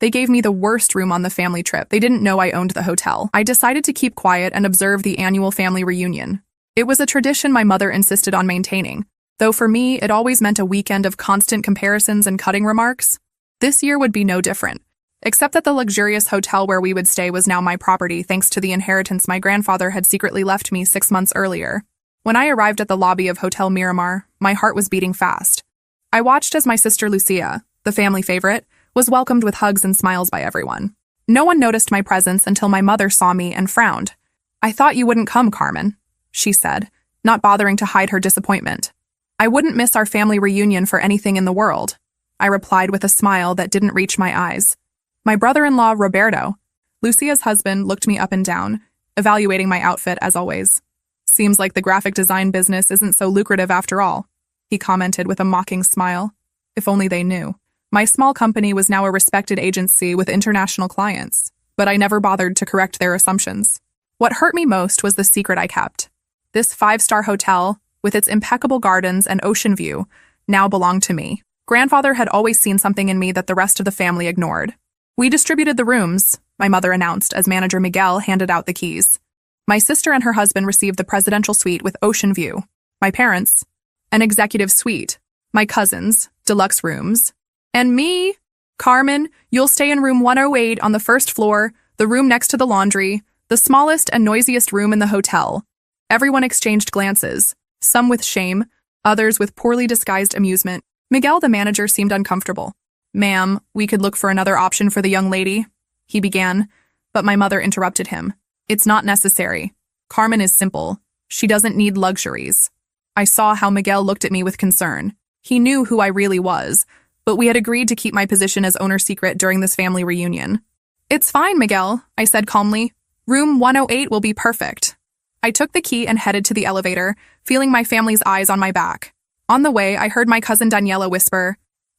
They gave me the worst room on the family trip. They didn't know I owned the hotel. I decided to keep quiet and observe the annual family reunion. It was a tradition my mother insisted on maintaining, though for me, it always meant a weekend of constant comparisons and cutting remarks. This year would be no different, except that the luxurious hotel where we would stay was now my property thanks to the inheritance my grandfather had secretly left me 6 months earlier. When I arrived at the lobby of Hotel Miramar, my heart was beating fast. I watched as my sister Lucia, the family favorite, was welcomed with hugs and smiles by everyone. No one noticed my presence until my mother saw me and frowned. "I thought you wouldn't come, Carmen," she said, not bothering to hide her disappointment. "I wouldn't miss our family reunion for anything in the world," I replied with a smile that didn't reach my eyes. My brother-in-law, Roberto, Lucia's husband, looked me up and down, evaluating my outfit as always. "Seems like the graphic design business isn't so lucrative after all," he commented with a mocking smile. If only they knew. My small company was now a respected agency with international clients, but I never bothered to correct their assumptions. What hurt me most was the secret I kept. This 5-star hotel, with its impeccable gardens and ocean view, now belonged to me. Grandfather had always seen something in me that the rest of the family ignored. "We distributed the rooms," my mother announced as manager Miguel handed out the keys. My sister and her husband received the presidential suite with ocean view. My parents, an executive suite. My cousins, deluxe rooms. And me, Carmen, you'll stay in room 108 on the first floor, the room next to the laundry, the smallest and noisiest room in the hotel. Everyone exchanged glances, some with shame, others with poorly disguised amusement. Miguel, the manager, seemed uncomfortable. "Ma'am, we could look for another option for the young lady," he began, but my mother interrupted him. "It's not necessary. Carmen is simple. She doesn't need luxuries." I saw how Miguel looked at me with concern. He knew who I really was, but we had agreed to keep my position as owner secret during this family reunion. "It's fine, Miguel," I said calmly. "Room 108 will be perfect." I took the key and headed to the elevator, feeling my family's eyes on my back. On the way, I heard my cousin Daniela whisper,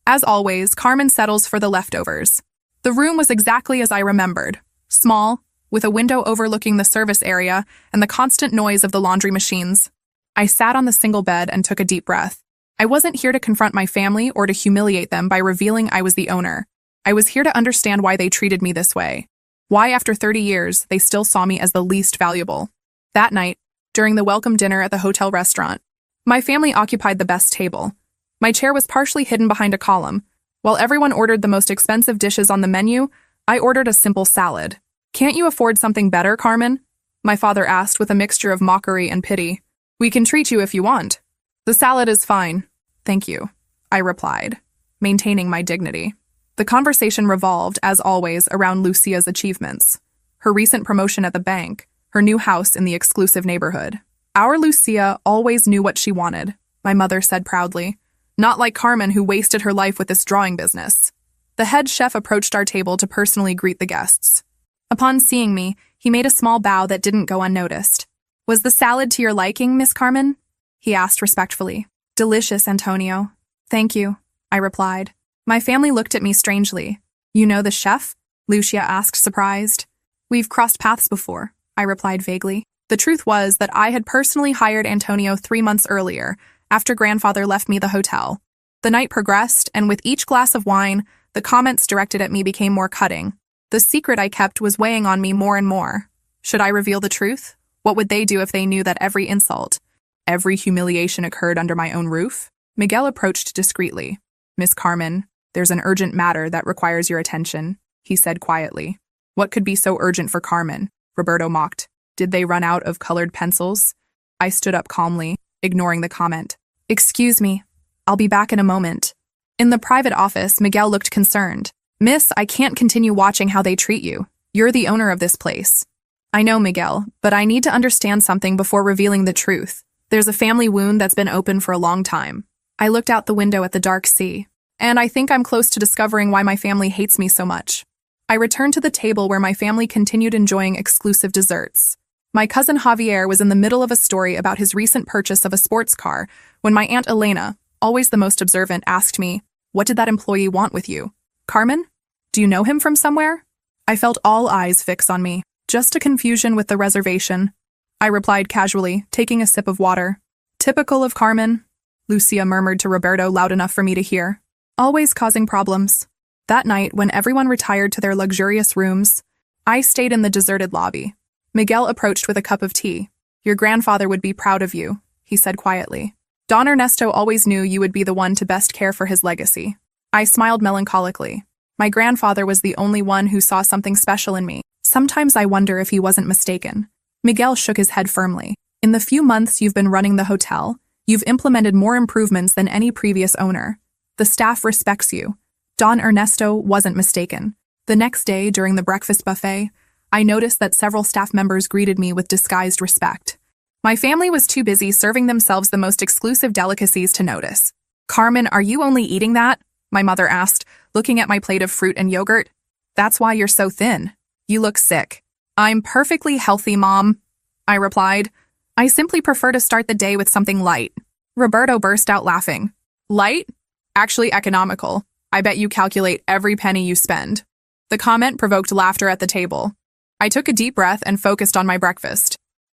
"As always, Carmen settles for the leftovers." The room was exactly as I remembered. Small, with a window overlooking the service area and the constant noise of the laundry machines. I sat on the single bed and took a deep breath. I wasn't here to confront my family or to humiliate them by revealing I was the owner. I was here to understand why they treated me this way. Why, after 30 years, they still saw me as the least valuable. That night, during the welcome dinner at the hotel restaurant, my family occupied the best table. My chair was partially hidden behind a column. While everyone ordered the most expensive dishes on the menu, I ordered a simple salad. "Can't you afford something better, Carmen?" my father asked with a mixture of mockery and pity. "We can treat you if you want." "The salad is fine. Thank you," I replied, maintaining my dignity. The conversation revolved, as always, around Lucia's achievements. Her recent promotion at the bank, her new house in the exclusive neighborhood. "Our Lucia always knew what she wanted," my mother said proudly. "Not like Carmen, who wasted her life with this drawing business." The head chef approached our table to personally greet the guests. Upon seeing me, he made a small bow that didn't go unnoticed. "Was the salad to your liking, Miss Carmen?" he asked respectfully. "Delicious, Antonio." "Thank you," I replied. My family looked at me strangely. "You know the chef?" Lucia asked, surprised. "We've crossed paths before," I replied vaguely. The truth was that I had personally hired Antonio 3 months earlier, after grandfather left me the hotel. The night progressed, and with each glass of wine, the comments directed at me became more cutting. The secret I kept was weighing on me more and more. Should I reveal the truth? What would they do if they knew that every insult, every humiliation occurred under my own roof? Miguel approached discreetly. "Miss Carmen, there's an urgent matter that requires your attention," he said quietly. "What could be so urgent for Carmen?" Roberto mocked. "Did they run out of colored pencils?" I stood up calmly, ignoring the comment. "Excuse me, I'll be back in a moment." In the private office, Miguel looked concerned. "Miss, I can't continue watching how they treat you. You're the owner of this place." "I know, Miguel, but I need to understand something before revealing the truth. There's a family wound that's been open for a long time." I looked out the window at the dark sea, and I think I'm close to discovering why my family hates me so much. I returned to the table where my family continued enjoying exclusive desserts. My cousin Javier was in the middle of a story about his recent purchase of a sports car when my Aunt Elena, always the most observant, asked me, "What did that employee want with you? Carmen? Do you know him from somewhere?" I felt all eyes fix on me. "Just a confusion with the reservation," I replied casually, taking a sip of water. "Typical of Carmen," Lucia murmured to Roberto loud enough for me to hear. "Always causing problems." That night, when everyone retired to their luxurious rooms, I stayed in the deserted lobby. Miguel approached with a cup of tea. "Your grandfather would be proud of you," he said quietly. "Don Ernesto always knew you would be the one to best care for his legacy." I smiled melancholically. My grandfather was the only one who saw something special in me. Sometimes I wonder if he wasn't mistaken. Miguel shook his head firmly. "In the few months you've been running the hotel, you've implemented more improvements than any previous owner. The staff respects you. Don Ernesto wasn't mistaken." The next day, during the breakfast buffet, I noticed that several staff members greeted me with disguised respect. My family was too busy serving themselves the most exclusive delicacies to notice. "Carmen, are you only eating that?" my mother asked, looking at my plate of fruit and yogurt. "That's why you're so thin. You look sick." "I'm perfectly healthy, Mom," I replied. "I simply prefer to start the day with something light." Roberto burst out laughing. "Light? Actually economical. I bet you calculate every penny you spend." The comment provoked laughter at the table. I took a deep breath and focused on my breakfast.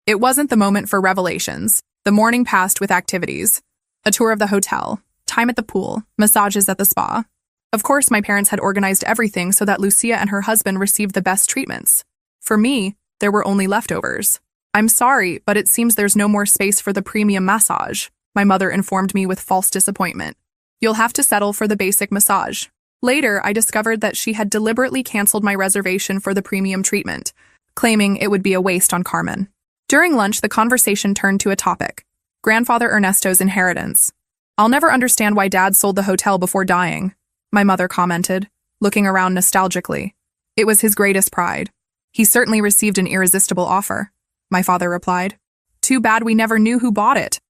It wasn't the moment for revelations. The morning passed with activities. A tour of the hotel, time at the pool, massages at the spa. Of course, my parents had organized everything so that Lucia and her husband received the best treatments. For me, there were only leftovers. "I'm sorry, but it seems there's no more space for the premium massage," my mother informed me with false disappointment. "You'll have to settle for the basic massage." Later, I discovered that she had deliberately canceled my reservation for the premium treatment, claiming it would be a waste on Carmen. During lunch, the conversation turned to a topic: grandfather Ernesto's inheritance. "I'll never understand why Dad sold the hotel before dying," my mother commented, looking around nostalgically. "It was his greatest pride." "He certainly received an irresistible offer," my father replied. "Too bad we never knew who bought it."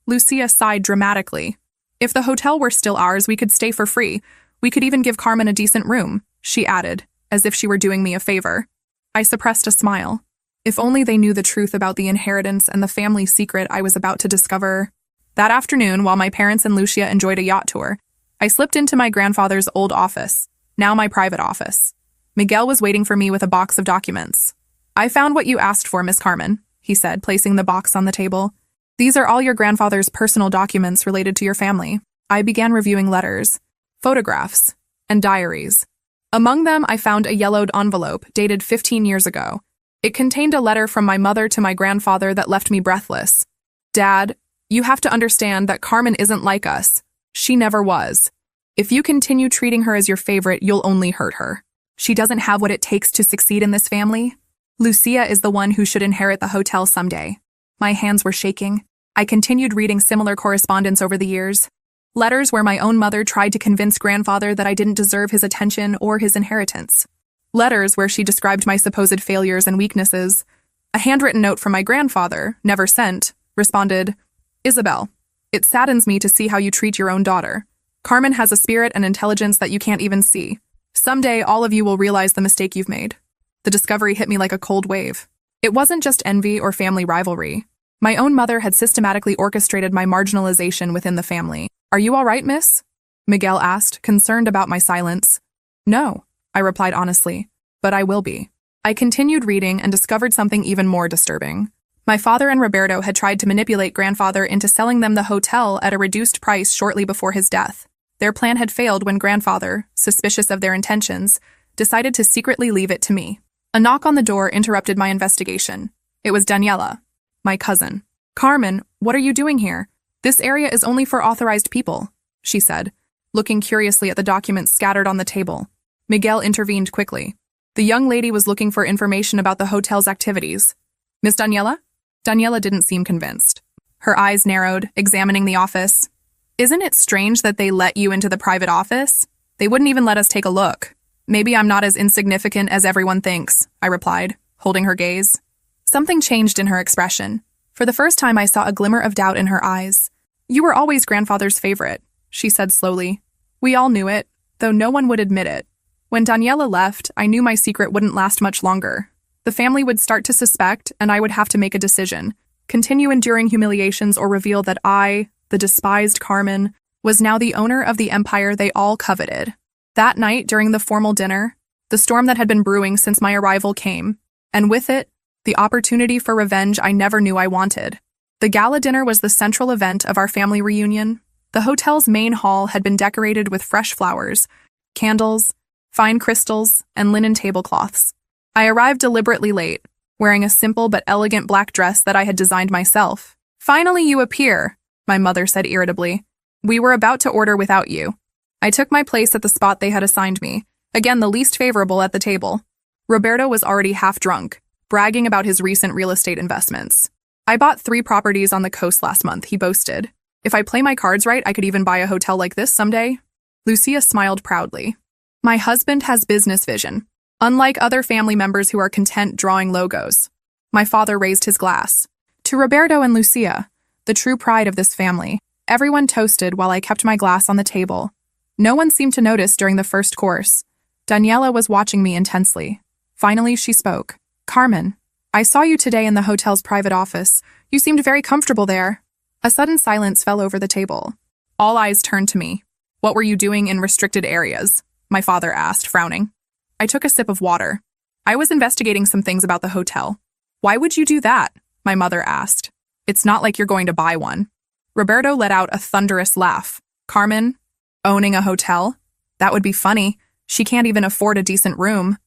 Lucia sighed dramatically. "If the hotel were still ours, we could stay for free. We could even give Carmen a decent room," she added, as if she were doing me a favor. I suppressed a smile. If only they knew the truth about the inheritance and the family secret I was about to discover. That afternoon, while my parents and Lucia enjoyed a yacht tour, I slipped into my grandfather's old office, now my private office. Miguel was waiting for me with a box of documents. "I found what you asked for, Miss Carmen," he said, placing the box on the table. "These are all your grandfather's personal documents related to your family." I began reviewing letters, photographs, and diaries. Among them, I found a yellowed envelope dated 15 years ago. It contained a letter from my mother to my grandfather that left me breathless. "Dad, you have to understand that Carmen isn't like us. She never was. If you continue treating her as your favorite, you'll only hurt her. She doesn't have what it takes to succeed in this family. Lucia is the one who should inherit the hotel someday." My hands were shaking. I continued reading similar correspondence over the years. Letters where my own mother tried to convince grandfather that I didn't deserve his attention or his inheritance. Letters where she described my supposed failures and weaknesses. A handwritten note from my grandfather, never sent, responded, "Isabel, it saddens me to see how you treat your own daughter. Carmen has a spirit and intelligence that you can't even see. Someday, all of you will realize the mistake you've made." The discovery hit me like a cold wave. It wasn't just envy or family rivalry. My own mother had systematically orchestrated my marginalization within the family. "Are you all right, miss?" Miguel asked, concerned about my silence. "No," I replied honestly, "but I will be." I continued reading and discovered something even more disturbing. My father and Roberto had tried to manipulate grandfather into selling them the hotel at a reduced price shortly before his death. Their plan had failed when grandfather, suspicious of their intentions, decided to secretly leave it to me. A knock on the door interrupted my investigation. It was Daniela, my cousin. "Carmen, what are you doing here? This area is only for authorized people," she said, looking curiously at the documents scattered on the table. Miguel intervened quickly. The young lady was looking for information about the hotel's activities. "Miss Daniela?" Daniela didn't seem convinced. Her eyes narrowed, examining the office. "Isn't it strange that they let you into the private office? They wouldn't even let us take a look." "Maybe I'm not as insignificant as everyone thinks," I replied, holding her gaze. Something changed in her expression. For the first time, I saw a glimmer of doubt in her eyes. "You were always grandfather's favorite," she said slowly. "We all knew it, though no one would admit it. When Daniela left, I knew my secret wouldn't last much longer. The family would start to suspect, and I would have to make a decision: continue enduring humiliations or reveal that I, the despised Carmen, was now the owner of the empire they all coveted." That night, during the formal dinner, the storm that had been brewing since my arrival came, and with it, the opportunity for revenge I never knew I wanted. The gala dinner was the central event of our family reunion. The hotel's main hall had been decorated with fresh flowers, candles, fine crystals, and linen tablecloths. I arrived deliberately late, wearing a simple but elegant black dress that I had designed myself. "Finally you appear," my mother said irritably. "We were about to order without you." I took my place at the spot they had assigned me, again the least favorable at the table. Roberto was already half drunk, bragging about his recent real estate investments. "I bought 3 properties on the coast last month," he boasted. "If I play my cards right, I could even buy a hotel like this someday." Lucia smiled proudly. "My husband has business vision, unlike other family members who are content drawing logos." My father raised his glass. To Roberto and Lucia, the true pride of this family. Everyone toasted while I kept my glass on the table. No one seemed to notice during the first course. Daniela was watching me intensely. Finally, she spoke. "Carmen, I saw you today in the hotel's private office. You seemed very comfortable there." A sudden silence fell over the table. All eyes turned to me. "What were you doing in restricted areas?" my father asked, frowning. I took a sip of water. "I was investigating some things about the hotel." "Why would you do that?" my mother asked. "It's not like you're going to buy one." Roberto let out a thunderous laugh. "Carmen, owning a hotel? That would be funny. She can't even afford a decent room."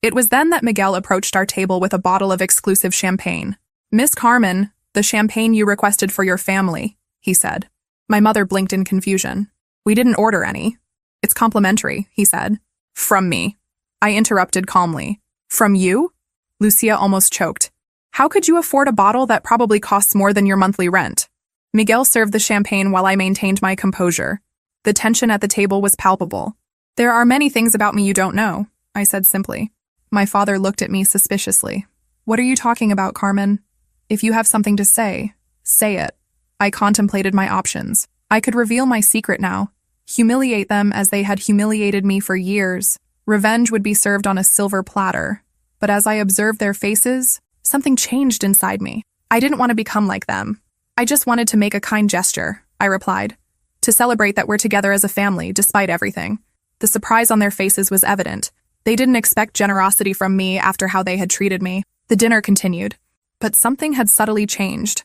It was then that Miguel approached our table with a bottle of exclusive champagne. "Miss Carmen, the champagne you requested for your family," he said. My mother blinked in confusion. "We didn't order any." "It's complimentary," he said. "From me." I interrupted calmly. "From you?" Lucia almost choked. "How could you afford a bottle that probably costs more than your monthly rent?" Miguel served the champagne while I maintained my composure. The tension at the table was palpable. "There are many things about me you don't know," I said simply. My father looked at me suspiciously. "What are you talking about, Carmen? If you have something to say, say it." I contemplated my options. I could reveal my secret now, humiliate them as they had humiliated me for years. Revenge would be served on a silver platter. But as I observed their faces, something changed inside me. I didn't want to become like them. "I just wanted to make a kind gesture," I replied, "to celebrate that we're together as a family, despite everything." The surprise on their faces was evident. They didn't expect generosity from me after how they had treated me. The dinner continued. But something had subtly changed.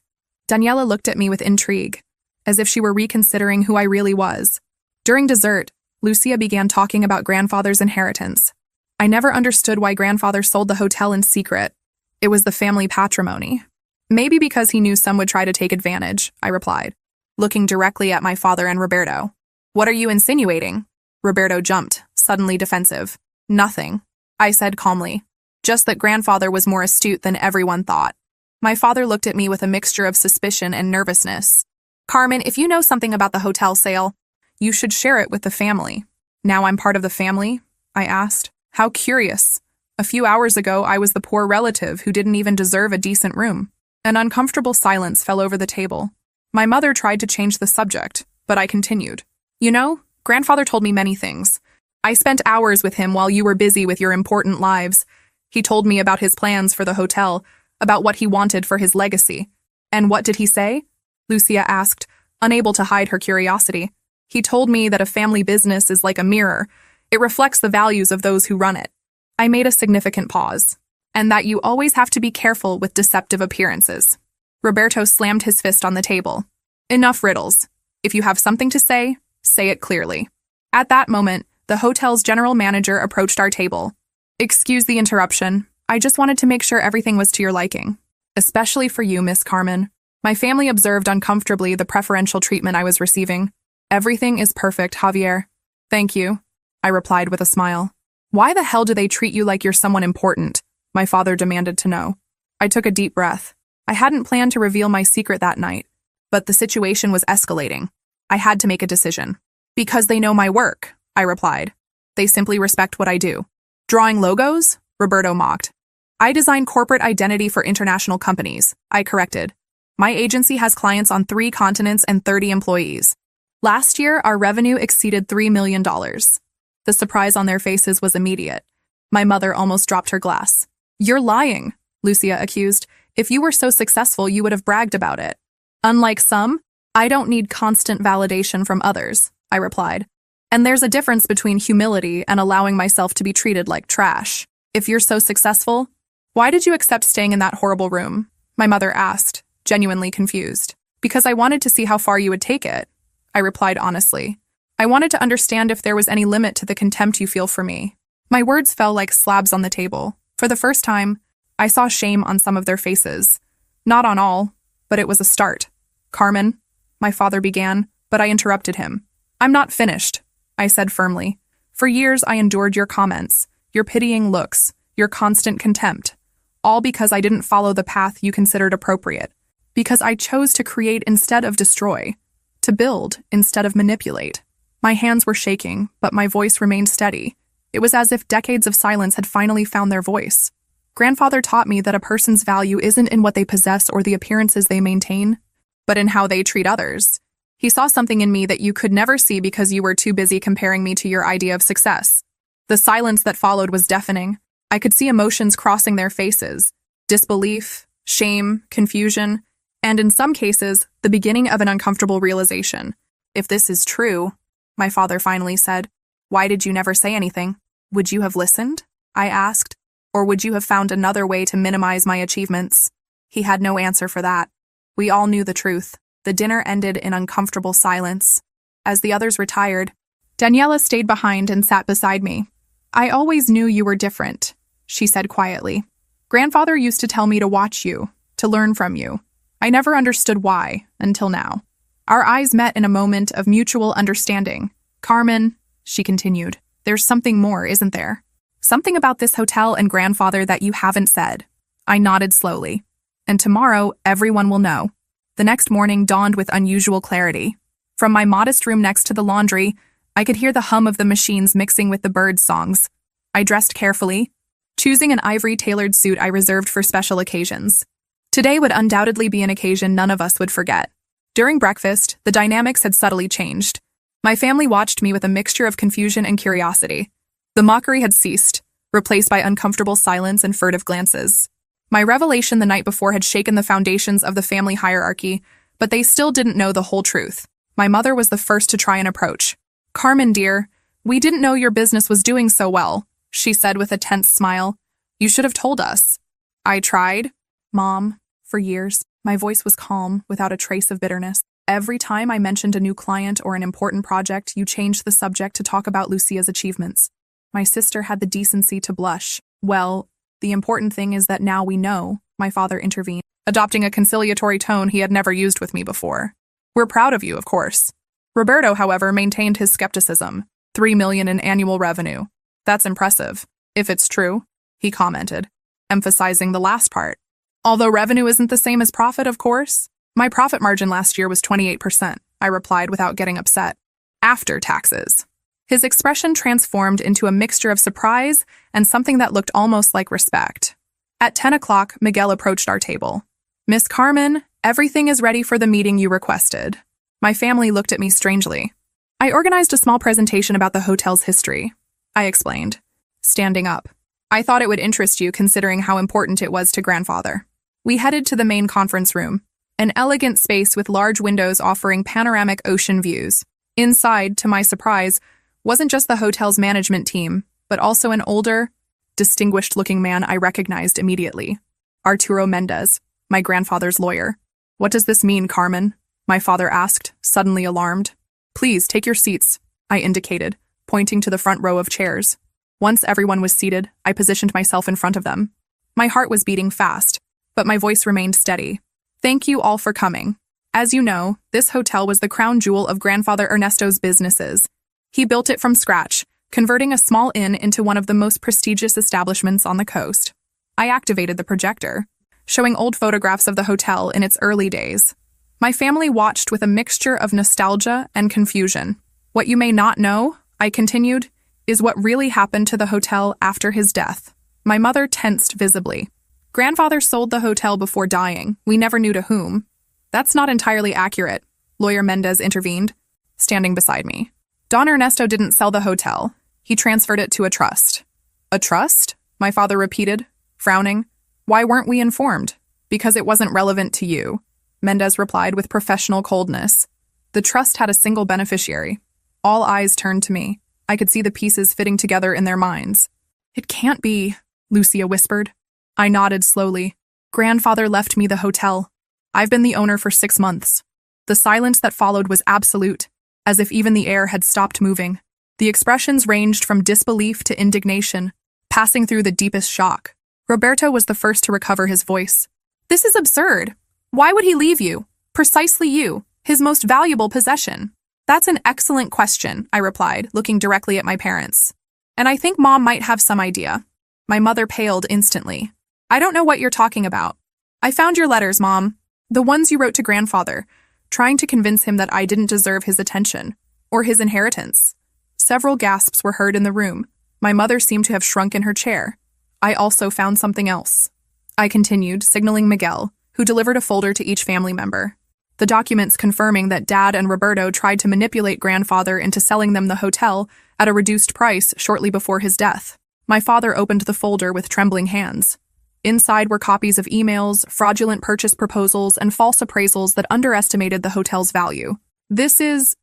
Daniela looked at me with intrigue, as if she were reconsidering who I really was. During dessert, Lucia began talking about grandfather's inheritance. I never understood why grandfather sold the hotel in secret. It was the family patrimony. "Maybe because he knew some would try to take advantage," I replied, looking directly at my father and Roberto. "What are you insinuating?" Roberto jumped, suddenly defensive. "Nothing," I said calmly. "Just that grandfather was more astute than everyone thought." My father looked at me with a mixture of suspicion and nervousness. "Carmen, if you know something about the hotel sale, you should share it with the family." "Now I'm part of the family?" I asked. "How curious. A few hours ago, I was the poor relative who didn't even deserve a decent room." An uncomfortable silence fell over the table. My mother tried to change the subject, but I continued. "You know, grandfather told me many things. I spent hours with him while you were busy with your important lives. He told me about his plans for the hotel, about what he wanted for his legacy." "And what did he say?" Lucia asked, unable to hide her curiosity. "He told me that a family business is like a mirror. It reflects the values of those who run it." I made a significant pause. "And that you always have to be careful with deceptive appearances." Roberto slammed his fist on the table. "Enough riddles. If you have something to say, say it clearly." At that moment, the hotel's general manager approached our table. "Excuse the interruption. I just wanted to make sure everything was to your liking. Especially for you, Miss Carmen." My family observed uncomfortably the preferential treatment I was receiving. "Everything is perfect, Javier." "Thank you," I replied with a smile. "Why the hell do they treat you like you're someone important?" my father demanded to know. I took a deep breath. I hadn't planned to reveal my secret that night, but the situation was escalating. I had to make a decision. "Because they know my work," I replied. "They simply respect what I do." "Drawing logos?" Roberto mocked. "I design corporate identity for international companies," I corrected. "My agency has clients on 3 continents and 30 employees. Last year, our revenue exceeded $3 million. The surprise on their faces was immediate. My mother almost dropped her glass. "You're lying," Lucia accused. "If you were so successful, you would have bragged about it." "Unlike some, I don't need constant validation from others," I replied. "And there's a difference between humility and allowing myself to be treated like trash. If you're so successful, why did you accept staying in that horrible room?" my mother asked, genuinely confused. "Because I wanted to see how far you would take it," I replied honestly. "I wanted to understand if there was any limit to the contempt you feel for me." My words fell like slabs on the table. For the first time, I saw shame on some of their faces. Not on all, but it was a start. Carmen, my father began, but I interrupted him. I'm not finished, I said firmly. For years I endured your comments, your pitying looks, your constant contempt, all because I didn't follow the path you considered appropriate, because I chose to create instead of destroy, to build instead of manipulate. My hands were shaking, but my voice remained steady. It was as if decades of silence had finally found their voice. Grandfather taught me that a person's value isn't in what they possess or the appearances they maintain, but in how they treat others. He saw something in me that you could never see because you were too busy comparing me to your idea of success. The silence that followed was deafening. I could see emotions crossing their faces: disbelief, shame, confusion, and in some cases, the beginning of an uncomfortable realization. If this is true, my father finally said, why did you never say anything? Would you have listened? I asked. Or would you have found another way to minimize my achievements? He had no answer for that. We all knew the truth. The dinner ended in uncomfortable silence. As the others retired, Daniela stayed behind and sat beside me. I always knew you were different, she said quietly. Grandfather used to tell me to watch you, to learn from you. I never understood why, until now. Our eyes met in a moment of mutual understanding. Carmen, she continued, there's something more, isn't there? Something about this hotel and grandfather that you haven't said. I nodded slowly. And tomorrow, everyone will know. The next morning dawned with unusual clarity. From my modest room next to the laundry, I could hear the hum of the machines mixing with the birds' songs. I dressed carefully, choosing an ivory-tailored suit I reserved for special occasions. Today would undoubtedly be an occasion none of us would forget. During breakfast, the dynamics had subtly changed. My family watched me with a mixture of confusion and curiosity. The mockery had ceased, replaced by uncomfortable silence and furtive glances. My revelation the night before had shaken the foundations of the family hierarchy, but they still didn't know the whole truth. My mother was the first to try an approach. Carmen, dear, we didn't know your business was doing so well, she said with a tense smile. You should have told us. I tried, Mom, for years. My voice was calm, without a trace of bitterness. Every time I mentioned a new client or an important project, you changed the subject to talk about Lucia's achievements. My sister had the decency to blush. Well, the important thing is that now we know, my father intervened, adopting a conciliatory tone he had never used with me before. We're proud of you, of course. Roberto, however, maintained his skepticism. $3 million in annual revenue. That's impressive. If it's true, he commented, emphasizing the last part. Although revenue isn't the same as profit, of course. My profit margin last year was 28%, I replied without getting upset. After taxes. His expression transformed into a mixture of surprise and something that looked almost like respect. At 10 o'clock, Miguel approached our table. Miss Carmen, everything is ready for the meeting you requested. My family looked at me strangely. I organized a small presentation about the hotel's history, I explained, standing up. I thought it would interest you considering how important it was to grandfather. We headed to the main conference room, an elegant space with large windows offering panoramic ocean views. Inside, to my surprise, wasn't just the hotel's management team, but also an older, distinguished-looking man I recognized immediately. Arturo Mendez, my grandfather's lawyer. What does this mean, Carmen? My father asked, suddenly alarmed. Please, take your seats, I indicated, pointing to the front row of chairs. Once everyone was seated, I positioned myself in front of them. My heart was beating fast, but my voice remained steady. Thank you all for coming. As you know, this hotel was the crown jewel of Grandfather Ernesto's businesses. He built it from scratch, converting a small inn into one of the most prestigious establishments on the coast. I activated the projector, showing old photographs of the hotel in its early days. My family watched with a mixture of nostalgia and confusion. What you may not know, I continued, is what really happened to the hotel after his death. My mother tensed visibly. Grandfather sold the hotel before dying. We never knew to whom. That's not entirely accurate, Lawyer Mendez intervened, standing beside me. Don Ernesto didn't sell the hotel. He transferred it to a trust. A trust? My father repeated, frowning. Why weren't we informed? Because it wasn't relevant to you, Mendez replied with professional coldness. The trust had a single beneficiary. All eyes turned to me. I could see the pieces fitting together in their minds. It can't be, Lucia whispered. I nodded slowly. Grandfather left me the hotel. I've been the owner for 6 months. The silence that followed was absolute, as if even the air had stopped moving. The expressions ranged from disbelief to indignation, passing through the deepest shock. Roberto was the first to recover his voice. "This is absurd. Why would he leave you? Precisely you, his most valuable possession." "That's an excellent question," I replied, looking directly at my parents. "And I think Mom might have some idea." My mother paled instantly. "I don't know what you're talking about." "I found your letters, Mom. The ones you wrote to Grandfather, trying to convince him that I didn't deserve his attention, or his inheritance." Several gasps were heard in the room. My mother seemed to have shrunk in her chair. "I also found something else," I continued, signaling Miguel, who delivered a folder to each family member. The documents confirming that Dad and Roberto tried to manipulate Grandfather into selling them the hotel at a reduced price shortly before his death. My father opened the folder with trembling hands. Inside were copies of emails, fraudulent purchase proposals, and false appraisals that underestimated the hotel's value. This is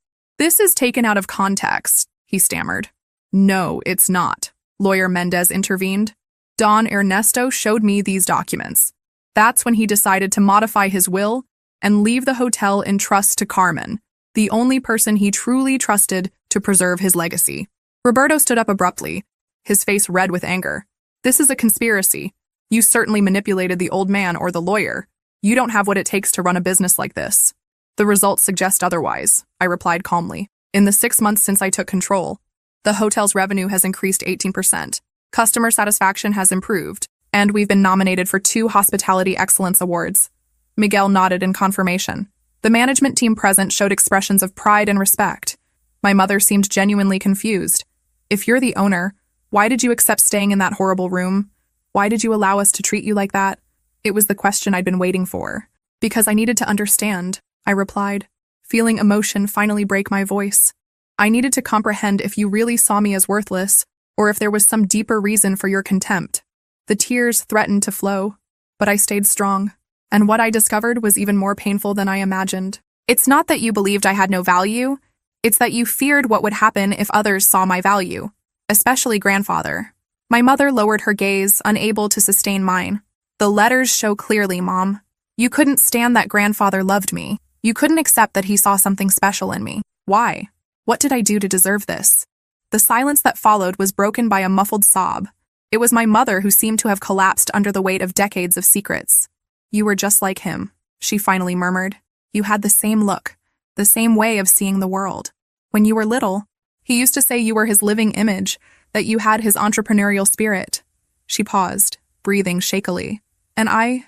taken out of context," he stammered. "No, it's not," Lawyer Mendez intervened. "Don Ernesto showed me these documents. That's when he decided to modify his will and leave the hotel in trust to Carmen, the only person he truly trusted to preserve his legacy." Roberto stood up abruptly, his face red with anger. "This is a conspiracy. You certainly manipulated the old man or the lawyer. You don't have what it takes to run a business like this." "The results suggest otherwise," I replied calmly. "In the 6 months since I took control, the hotel's revenue has increased 18%. Customer satisfaction has improved, and we've been nominated for 2 Hospitality Excellence Awards." Miguel nodded in confirmation. The management team present showed expressions of pride and respect. My mother seemed genuinely confused. "If you're the owner, why did you accept staying in that horrible room? Why did you allow us to treat you like that?" It was the question I'd been waiting for. "Because I needed to understand," I replied, feeling emotion finally break my voice. "I needed to comprehend if you really saw me as worthless, or if there was some deeper reason for your contempt." The tears threatened to flow, but I stayed strong. And what I discovered was even more painful than I imagined. "It's not that you believed I had no value, it's that you feared what would happen if others saw my value, especially Grandfather." My mother lowered her gaze, unable to sustain mine. "The letters show clearly, Mom. You couldn't stand that Grandfather loved me. You couldn't accept that he saw something special in me. Why? What did I do to deserve this?" The silence that followed was broken by a muffled sob. It was my mother who seemed to have collapsed under the weight of decades of secrets. "You were just like him," she finally murmured. "You had the same look, the same way of seeing the world. When you were little, he used to say you were his living image, that you had his entrepreneurial spirit." She paused, breathing shakily. "And I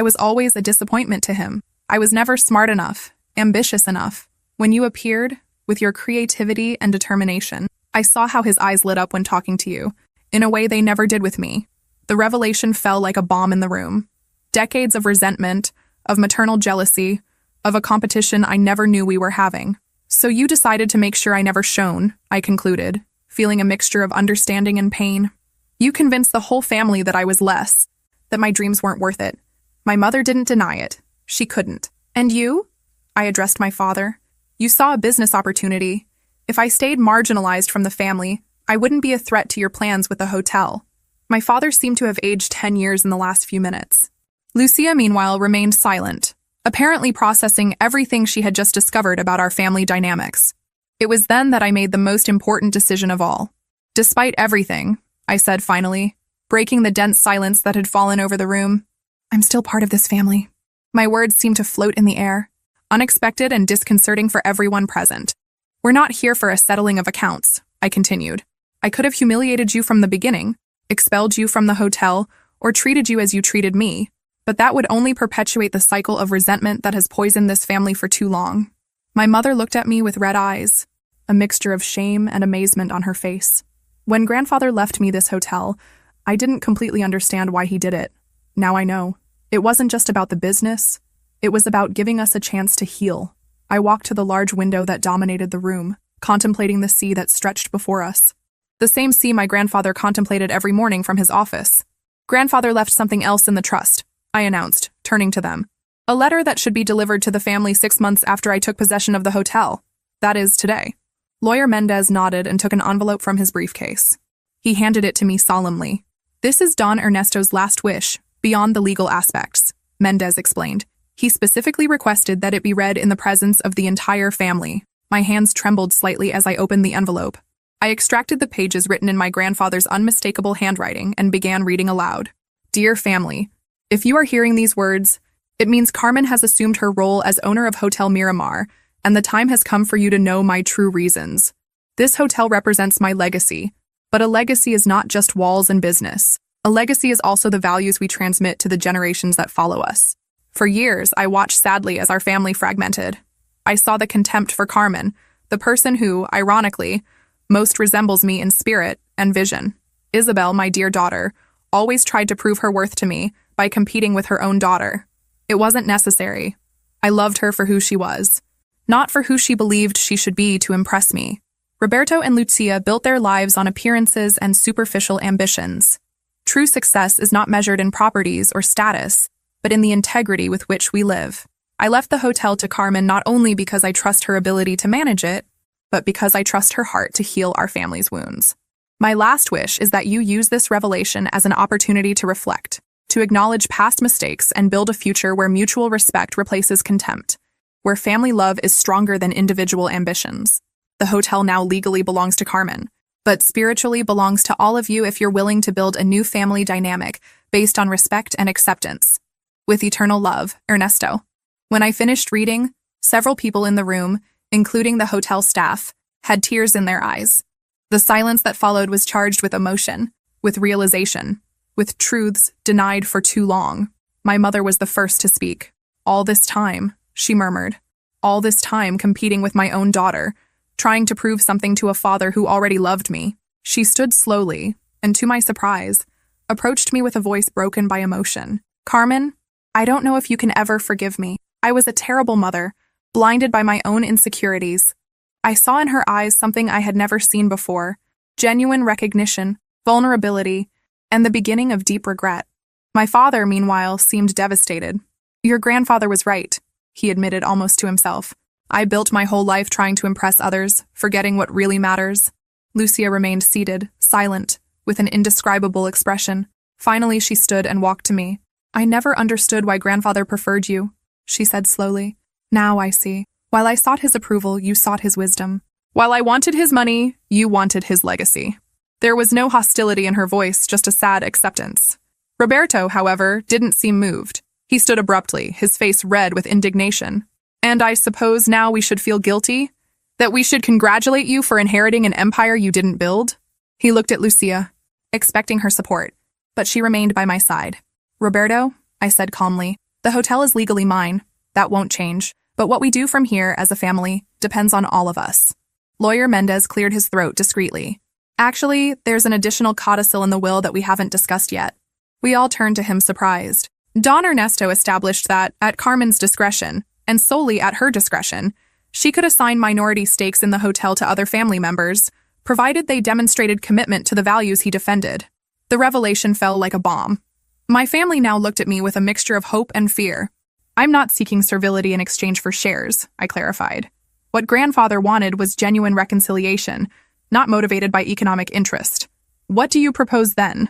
was always a disappointment to him. I was never smart enough, ambitious enough. When you appeared, with your creativity and determination, I saw how his eyes lit up when talking to you, in a way they never did with me." The revelation fell like a bomb in the room. Decades of resentment, of maternal jealousy, of a competition I never knew we were having. "So you decided to make sure I never shone," I concluded, feeling a mixture of understanding and pain. "You convinced the whole family that I was less, that my dreams weren't worth it." My mother didn't deny it. She couldn't. "And you?" I addressed my father. "You saw a business opportunity. If I stayed marginalized from the family, I wouldn't be a threat to your plans with the hotel." My father seemed to have aged 10 years in the last few minutes. Lucia, meanwhile, remained silent, apparently processing everything she had just discovered about our family dynamics. It was then that I made the most important decision of all. "Despite everything," I said finally, breaking the dense silence that had fallen over the room, "I'm still part of this family." My words seemed to float in the air, unexpected and disconcerting for everyone present. "We're not here for a settling of accounts," I continued. "I could have humiliated you from the beginning, expelled you from the hotel, or treated you as you treated me, but that would only perpetuate the cycle of resentment that has poisoned this family for too long." My mother looked at me with red eyes, a mixture of shame and amazement on her face. "When Grandfather left me this hotel, I didn't completely understand why he did it. Now I know. It wasn't just about the business. It was about giving us a chance to heal." I walked to the large window that dominated the room, contemplating the sea that stretched before us. The same sea my grandfather contemplated every morning from his office. "Grandfather left something else in the trust," I announced, turning to them. "A letter that should be delivered to the family 6 months after I took possession of the hotel. That is, today." Lawyer Mendez nodded and took an envelope from his briefcase. He handed it to me solemnly. "This is Don Ernesto's last wish, beyond the legal aspects," Mendez explained. "He specifically requested that it be read in the presence of the entire family." My hands trembled slightly as I opened the envelope. I extracted the pages written in my grandfather's unmistakable handwriting and began reading aloud. Dear family, if you are hearing these words, it means Carmen has assumed her role as owner of Hotel Miramar, and the time has come for you to know my true reasons. This hotel represents my legacy, but a legacy is not just walls and business. A legacy is also the values we transmit to the generations that follow us. For years, I watched sadly as our family fragmented. I saw the contempt for Carmen, the person who, ironically, most resembles me in spirit and vision. Isabel, my dear daughter, always tried to prove her worth to me by competing with her own daughter. It wasn't necessary. I loved her for who she was, not for who she believed she should be to impress me. Roberto and Lucia built their lives on appearances and superficial ambitions. True success is not measured in properties or status, but in the integrity with which we live. I left the hotel to Carmen not only because I trust her ability to manage it, but because I trust her heart to heal our family's wounds. My last wish is that you use this revelation as an opportunity to reflect, to acknowledge past mistakes and build a future where mutual respect replaces contempt, where family love is stronger than individual ambitions. The hotel now legally belongs to Carmen, but spiritually belongs to all of you if you're willing to build a new family dynamic based on respect and acceptance. With eternal love, Ernesto. When I finished reading, several people in the room, including the hotel staff, had tears in their eyes. The silence that followed was charged with emotion, with realization, with truths denied for too long. My mother was the first to speak. All this time, she murmured. All this time competing with my own daughter, trying to prove something to a father who already loved me. She stood slowly, and to my surprise, approached me with a voice broken by emotion. Carmen, I don't know if you can ever forgive me. I was a terrible mother, blinded by my own insecurities. I saw in her eyes something I had never seen before, genuine recognition, vulnerability, and the beginning of deep regret. My father, meanwhile, seemed devastated. Your grandfather was right, he admitted almost to himself. I built my whole life trying to impress others, forgetting what really matters. Lucia remained seated, silent, with an indescribable expression. Finally, she stood and walked to me. I never understood why grandfather preferred you, she said slowly. Now I see. While I sought his approval, you sought his wisdom. While I wanted his money, you wanted his legacy. There was no hostility in her voice, just a sad acceptance. Roberto, however, didn't seem moved. He stood abruptly, his face red with indignation. And I suppose now we should feel guilty? That we should congratulate you for inheriting an empire you didn't build? He looked at Lucia, expecting her support, but she remained by my side. Roberto, I said calmly, the hotel is legally mine. That won't change. But what we do from here as a family depends on all of us. Lawyer Mendez cleared his throat discreetly. Actually, there's an additional codicil in the will that we haven't discussed yet. We all turned to him surprised. Don Ernesto established that, at Carmen's discretion, and solely at her discretion, she could assign minority stakes in the hotel to other family members, provided they demonstrated commitment to the values he defended. The revelation fell like a bomb. My family now looked at me with a mixture of hope and fear. I'm not seeking servility in exchange for shares, I clarified. What grandfather wanted was genuine reconciliation, not motivated by economic interest. What do you propose then?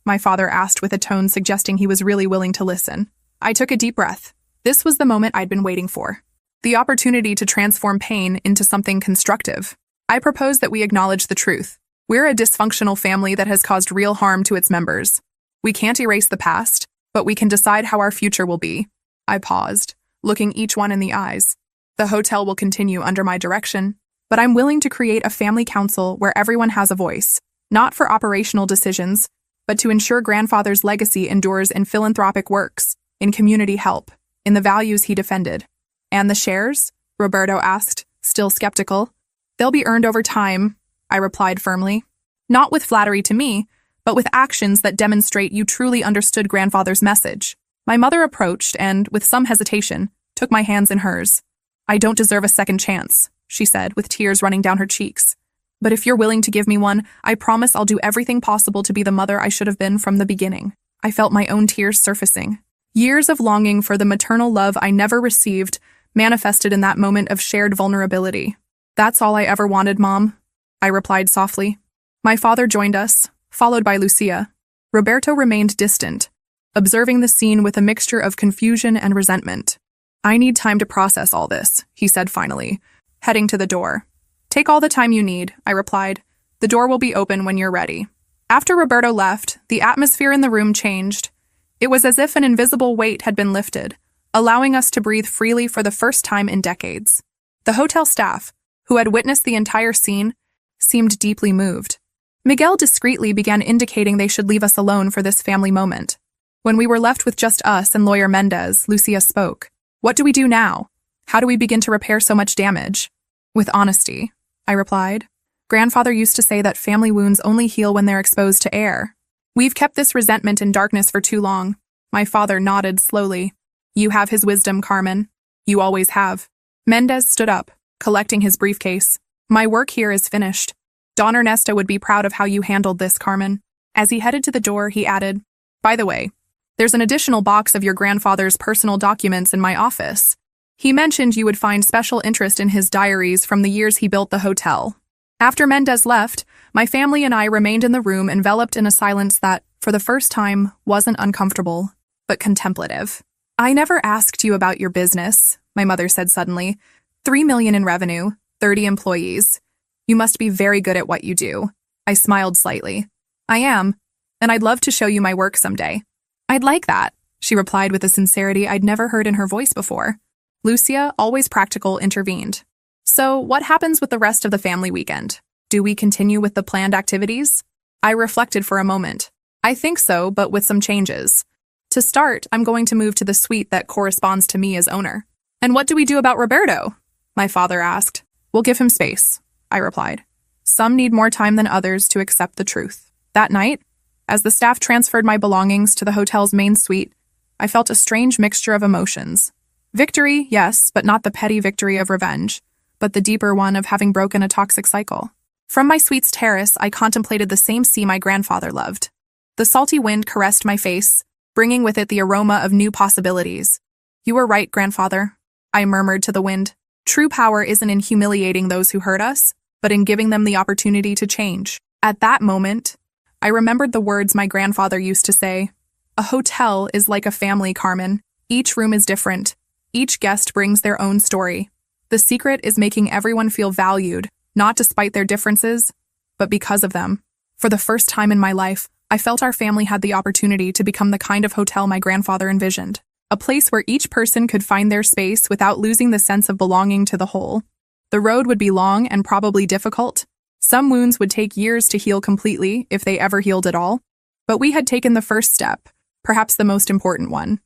My father asked with a tone suggesting he was really willing to listen. I took a deep breath. This was the moment I'd been waiting for. The opportunity to transform pain into something constructive. I propose that we acknowledge the truth. We're a dysfunctional family that has caused real harm to its members. We can't erase the past, but we can decide how our future will be. I paused, looking each one in the eyes. The hotel will continue under my direction, but I'm willing to create a family council where everyone has a voice, not for operational decisions, but to ensure grandfather's legacy endures in philanthropic works, in community help, in the values he defended. And the shares? Roberto asked, still skeptical. They'll be earned over time, I replied firmly. Not with flattery to me, but with actions that demonstrate you truly understood grandfather's message. My mother approached and, with some hesitation, took my hands in hers. I don't deserve a second chance, she said, with tears running down her cheeks. But if you're willing to give me one, I promise I'll do everything possible to be the mother I should have been from the beginning. I felt my own tears surfacing. Years of longing for the maternal love I never received manifested in that moment of shared vulnerability. That's all I ever wanted, Mom, I replied softly. My father joined us, followed by Lucia. Roberto remained distant, observing the scene with a mixture of confusion and resentment. I need time to process all this, he said finally, heading to the door. Take all the time you need, I replied, The door will be open when you're ready." After Roberto left, the atmosphere in the room changed. It was as if an invisible weight had been lifted, allowing us to breathe freely for the first time in decades. The hotel staff, who had witnessed the entire scene, seemed deeply moved. Miguel discreetly began indicating they should leave us alone for this family moment. When we were left with just us and Lawyer Mendez, Lucia spoke. "What do we do now? How do we begin to repair so much damage?" "With honesty," I replied. "Grandfather used to say that family wounds only heal when they're exposed to air. We've kept this resentment in darkness for too long." My father nodded slowly. "You have his wisdom, Carmen. You always have." Mendez stood up, collecting his briefcase. "My work here is finished. Don Ernesto would be proud of how you handled this, Carmen." As he headed to the door, he added, "By the way, there's an additional box of your grandfather's personal documents in my office. He mentioned you would find special interest in his diaries from the years he built the hotel." After Mendez left, my family and I remained in the room enveloped in a silence that, for the first time, wasn't uncomfortable, but contemplative. "I never asked you about your business," my mother said suddenly. $3 million in revenue, 30 employees. You must be very good at what you do." I smiled slightly. "I am, and I'd love to show you my work someday." "I'd like that," she replied with a sincerity I'd never heard in her voice before. Lucia, always practical, intervened. "So, what happens with the rest of the family weekend? Do we continue with the planned activities?" I reflected for a moment. "I think so, but with some changes. To start, I'm going to move to the suite that corresponds to me as owner." "And what do we do about Roberto?" my father asked. "We'll give him space," I replied. "Some need more time than others to accept the truth." That night, as the staff transferred my belongings to the hotel's main suite, I felt a strange mixture of emotions. Victory, yes, but not the petty victory of revenge, but the deeper one of having broken a toxic cycle. From my suite's terrace, I contemplated the same sea my grandfather loved. The salty wind caressed my face, bringing with it the aroma of new possibilities. "You were right, grandfather," I murmured to the wind. "True power isn't in humiliating those who hurt us, but in giving them the opportunity to change." At that moment, I remembered the words my grandfather used to say. "A hotel is like a family, Carmen. Each room is different. Each guest brings their own story. The secret is making everyone feel valued, not despite their differences, but because of them." For the first time in my life, I felt our family had the opportunity to become the kind of hotel my grandfather envisioned. A place where each person could find their space without losing the sense of belonging to the whole. The road would be long and probably difficult. Some wounds would take years to heal completely, if they ever healed at all. But we had taken the first step, perhaps the most important one.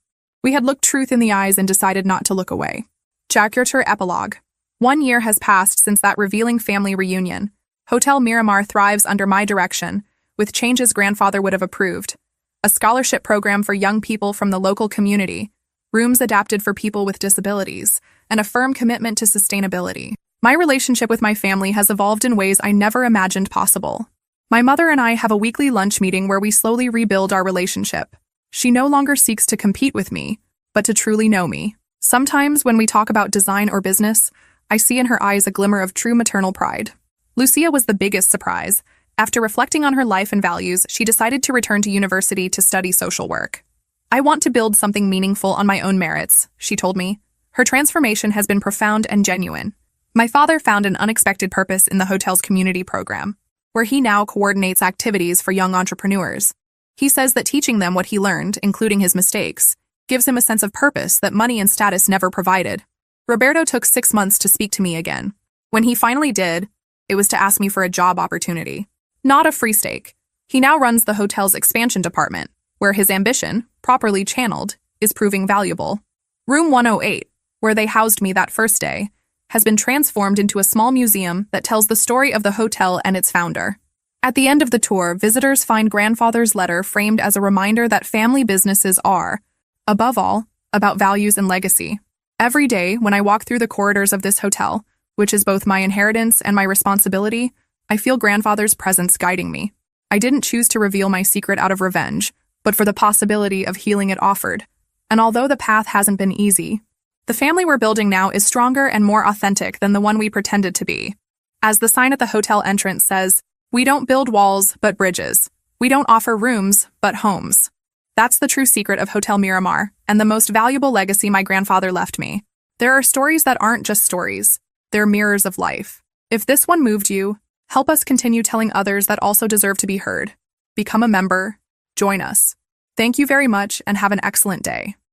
We had looked truth in the eyes and decided not to look away. Chapter Epilogue. 1 year has passed since that revealing family reunion. Hotel Miramar thrives under my direction, with changes grandfather would have approved. A scholarship program for young people from the local community, rooms adapted for people with disabilities, and a firm commitment to sustainability. My relationship with my family has evolved in ways I never imagined possible. My mother and I have a weekly lunch meeting where we slowly rebuild our relationship. She no longer seeks to compete with me, but to truly know me. Sometimes when we talk about design or business, I see in her eyes a glimmer of true maternal pride. Lucia was the biggest surprise. After reflecting on her life and values, she decided to return to university to study social work. "I want to build something meaningful on my own merits," she told me. Her transformation has been profound and genuine. My father found an unexpected purpose in the hotel's community program, where he now coordinates activities for young entrepreneurs. He says that teaching them what he learned, including his mistakes, gives him a sense of purpose that money and status never provided. Roberto took 6 months to speak to me again. When he finally did, it was to ask me for a job opportunity. Not a free steak. He now runs the hotel's expansion department, where his ambition, properly channeled, is proving valuable. Room 108, where they housed me that first day, has been transformed into a small museum that tells the story of the hotel and its founder. At the end of the tour, visitors find grandfather's letter framed as a reminder that family businesses are, above all, about values and legacy. Every day, when I walk through the corridors of this hotel, which is both my inheritance and my responsibility, I feel grandfather's presence guiding me. I didn't choose to reveal my secret out of revenge, but for the possibility of healing it offered. And although the path hasn't been easy, the family we're building now is stronger and more authentic than the one we pretended to be. As the sign at the hotel entrance says, "We don't build walls, but bridges. We don't offer rooms, but homes." That's the true secret of Hotel Miramar, and the most valuable legacy my grandfather left me. There are stories that aren't just stories. They're mirrors of life. If this one moved you, Help us continue telling others that also deserve to be heard. Become a member. Join us. Thank you very much and have an excellent day.